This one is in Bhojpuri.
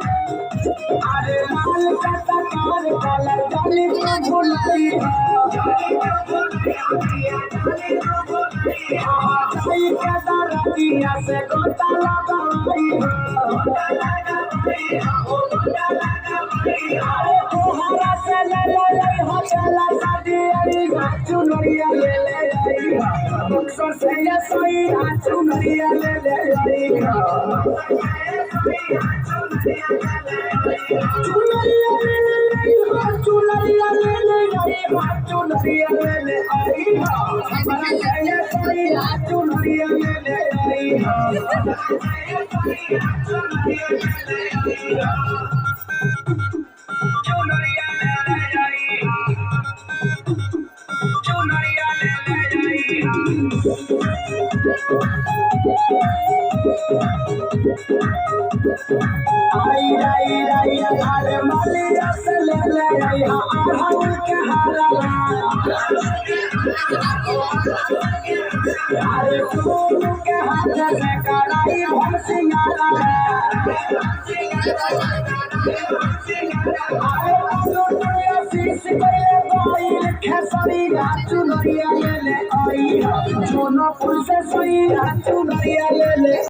अरे लाल कलर डाली भुलाई रतिया से गोता लगाई तोहरा से ले ले हो चला शादी आई चुनरिया ले ले आई बक्सर से ये सोई चुनरिया ले ले आई चुनरिया ले ले आई अरे मालिया से ले ले आई अरहुल के हारा अरे फूल के हाथ से कढ़ाई भर सिंगारा चुनरिया ले ले आई जोनपुर से सही चुनरिया ले ले